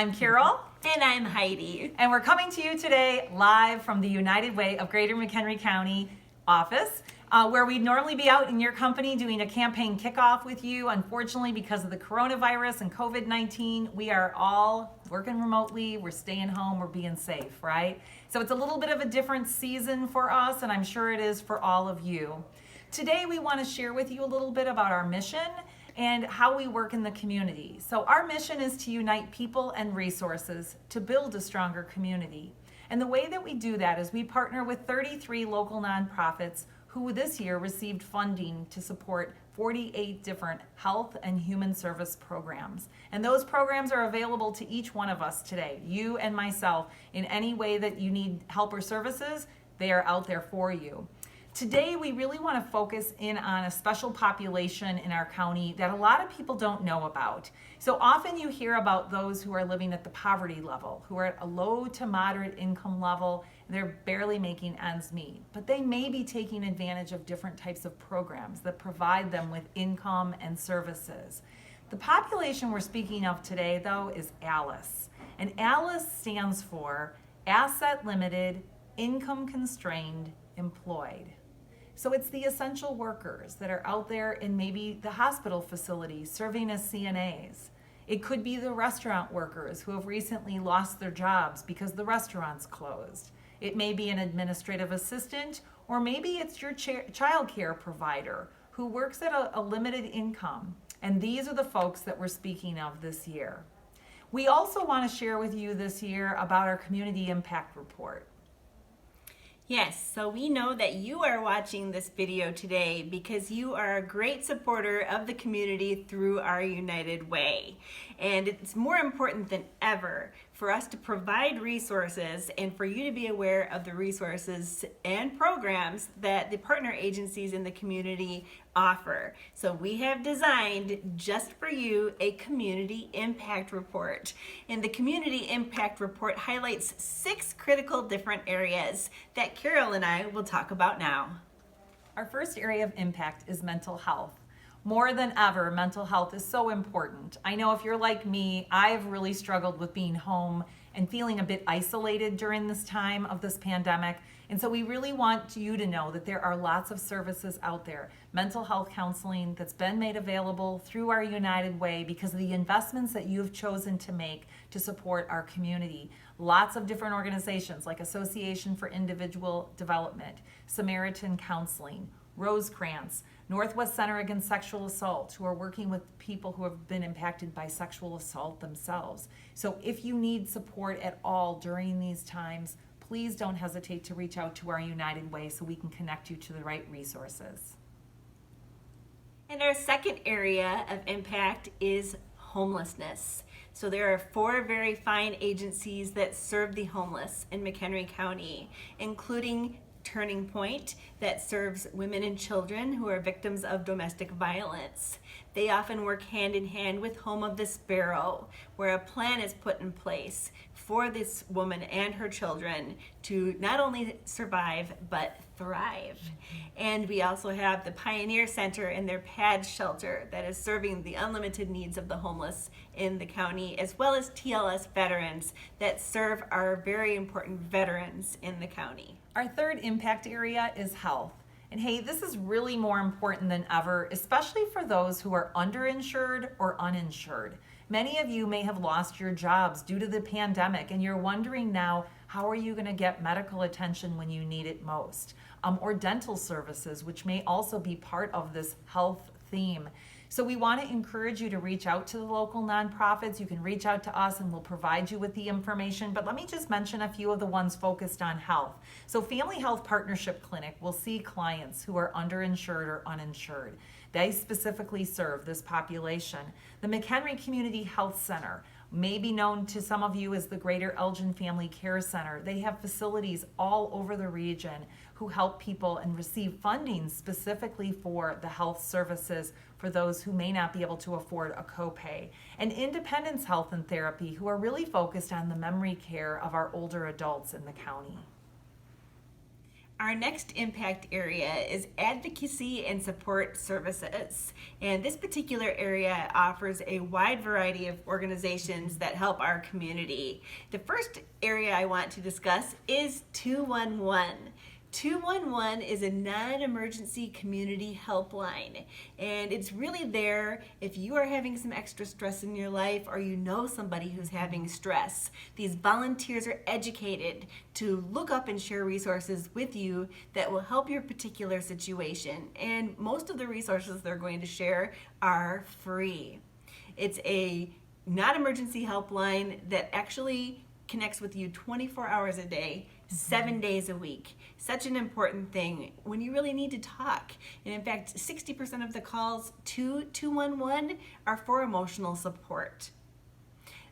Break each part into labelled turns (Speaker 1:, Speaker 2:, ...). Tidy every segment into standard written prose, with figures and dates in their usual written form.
Speaker 1: I'm Carole.
Speaker 2: And I'm Heidi.
Speaker 1: And we're coming to you today live from the United Way of Greater McHenry County office, where we'd normally be out in your company doing a campaign kickoff with you. Unfortunately, because of the coronavirus and COVID-19, we are all working remotely, we're staying home, we're being safe, right? So it's a little bit of a different season for us, and I'm sure it is for all of you. Today, we want to share with you a little bit about our mission and how we work in the community. So our mission is to unite people and resources to build a stronger community. And the way that we do that is we partner with 33 local nonprofits who this year received funding to support 48 different health and human service programs. And those programs are available to each one of us today, you and myself. In any way that you need help or services, they are out there for you. Today, we really want to focus in on a special population in our county that a lot of people don't know about. So often you hear about those who are living at the poverty level, who are at a low to moderate income level, and they're barely making ends meet. But they may be taking advantage of different types of programs that provide them with income and services. The population we're speaking of today, though, is ALICE. And ALICE stands for Asset Limited, Income Constrained, Employed. So it's the essential workers that are out there in maybe the hospital facility serving as CNAs. It could be the restaurant workers who have recently lost their jobs because the restaurant's closed. It may be an administrative assistant, or maybe it's your child care provider who works at a limited income. And these are the folks that we're speaking of this year. We also want to share with you this year about our Community Impact Report.
Speaker 2: Yes, so we know that you are watching this video today because you are a great supporter of the community through our United Way. And it's more important than ever for us to provide resources and for you to be aware of the resources and programs that the partner agencies in the community offer. So we have designed just for you a Community Impact Report. And the Community Impact Report highlights 6 critical different areas that Carole and I will talk about now.
Speaker 1: Our first area of impact is mental health. More than ever, mental health is so important. I know if you're like me, I've really struggled with being home and feeling a bit isolated during this time of this pandemic. And so we really want you to know that there are lots of services out there. Mental health counseling that's been made available through our United Way because of the investments that you've chosen to make to support our community. Lots of different organizations like Association for Individual Development, Samaritan Counseling, Rosecrans, Northwest Center Against Sexual Assault, who are working with people who have been impacted by sexual assault themselves. So if you need support at all during these times, please don't hesitate to reach out to our United Way so we can connect you to the right resources.
Speaker 2: And our second area of impact is homelessness. So there are 4 very fine agencies that serve the homeless in McHenry County, including Turning Point, that serves women and children who are victims of domestic violence. They often work hand in hand with Home of the Sparrow, where a plan is put in place for this woman and her children to not only survive but thrive. And we also have the Pioneer Center and their PAD shelter that is serving the unlimited needs of the homeless in the county, as well as TLS veterans that serve our very important veterans in the county.
Speaker 1: Our third impact area is health. And hey, this is really more important than ever, especially for those who are underinsured or uninsured. Many of you may have lost your jobs due to the pandemic, and you're wondering now, how are you going to get medical attention when you need it most? Or dental services, which may also be part of this health theme. So we want to encourage you to reach out to the local nonprofits. You can reach out to us and we'll provide you with the information. But let me just mention a few of the ones focused on health. So Family Health Partnership Clinic will see clients who are underinsured or uninsured. They specifically serve this population. The McHenry Community Health Center may be known to some of you as the Greater Elgin Family Care Center. They have facilities all over the region who help people and receive funding specifically for the health services for those who may not be able to afford a copay. And Independence Health and Therapy, who are really focused on the memory care of our older adults in the county.
Speaker 2: Our next impact area is advocacy and support services. And this particular area offers a wide variety of organizations that help our community. The first area I want to discuss is 211. 211 is a non-emergency community helpline, and it's really there if you are having some extra stress in your life or you know somebody who's having stress. These volunteers are educated to look up and share resources with you that will help your particular situation, and most of the resources they're going to share are free. It's a non-emergency helpline that actually connects with you 24 hours a day, 7 days a week. Such an important thing when you really need to talk. And in fact, 60% of the calls to 211 are for emotional support.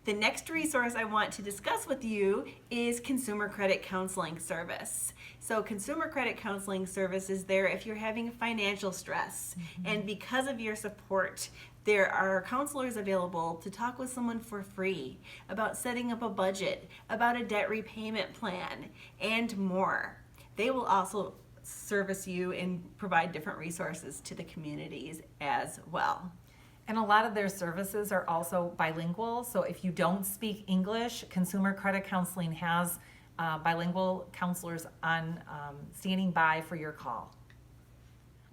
Speaker 2: The next resource I want to discuss with you is Consumer Credit Counseling Service. So Consumer Credit Counseling Service is there if you're having financial stress. And because of your support, there are counselors available to talk with someone for free about setting up a budget, about a debt repayment plan, and more. They will also service you and provide different resources to the communities as well.
Speaker 1: And a lot of their services are also bilingual. So if you don't speak English, Consumer Credit Counseling has bilingual counselors on standing by for your call.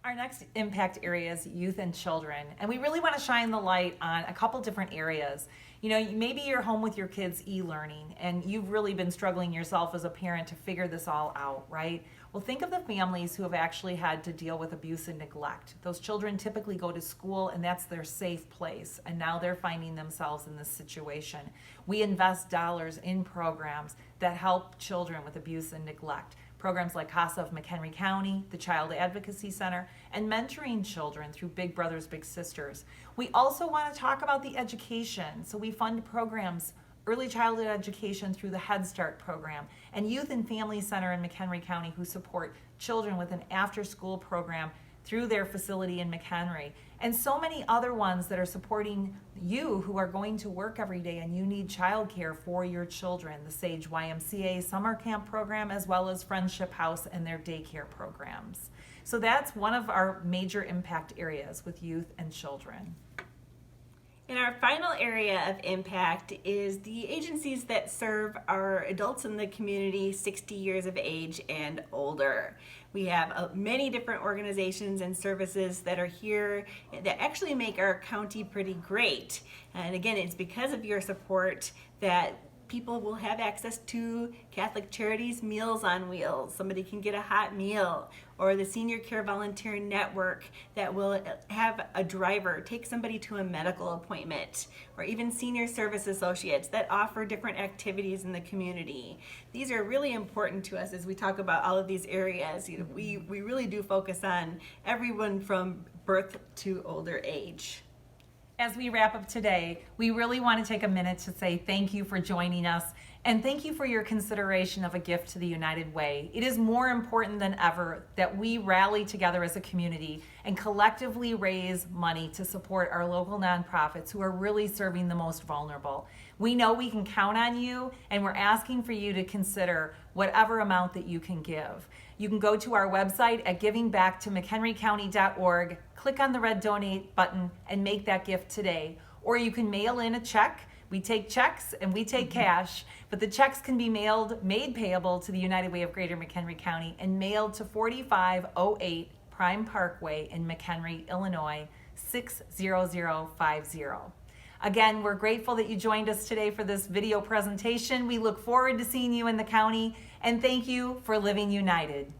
Speaker 1: Our next impact area is youth and children, and we really want to shine the light on a couple different areas. You know, maybe you're home with your kids e-learning and you've really been struggling yourself as a parent to figure this all out, right? Well, think of the families who have actually had to deal with abuse and neglect. Those children typically go to school and that's their safe place, and now they're finding themselves in this situation. We invest dollars in programs that help children with abuse and neglect. Programs like CASA of McHenry County, the Child Advocacy Center, and mentoring children through Big Brothers Big Sisters. We also want to talk about the education. So we fund programs, early childhood education through the Head Start program, and Youth and Family Center in McHenry County who support children with an after-school program through their facility in McHenry, and so many other ones that are supporting you who are going to work every day and you need childcare for your children. The Sage YMCA summer camp program, as well as Friendship House and their daycare programs. So that's one of our major impact areas with youth and children.
Speaker 2: And our final area of impact is the agencies that serve our adults in the community 60 years of age and older. We have many different organizations and services that are here that actually make our county pretty great. And again, it's because of your support that people will have access to Catholic Charities Meals on Wheels. Somebody can get a hot meal, or the Senior Care Volunteer Network that will have a driver take somebody to a medical appointment, or even Senior Service Associates that offer different activities in the community. These are really important to us as we talk about all of these areas. You know, we really do focus on everyone from birth to older age.
Speaker 1: As we wrap up today, we really want to take a minute to say thank you for joining us, and thank you for your consideration of a gift to the United Way. It is more important than ever that we rally together as a community and collectively raise money to support our local nonprofits who are really serving the most vulnerable. We know we can count on you, and we're asking for you to consider whatever amount that you can give. You can go to our website at givingbacktomchenrycounty.org, click on the red donate button, and make that gift today. Or you can mail in a check. We take checks and we take cash, but the checks can be made payable to the United Way of Greater McHenry County and mailed to 4508 Prime Parkway in McHenry, Illinois, 60050. Again, we're grateful that you joined us today for this video presentation. We look forward to seeing you in the county, and thank you for living united.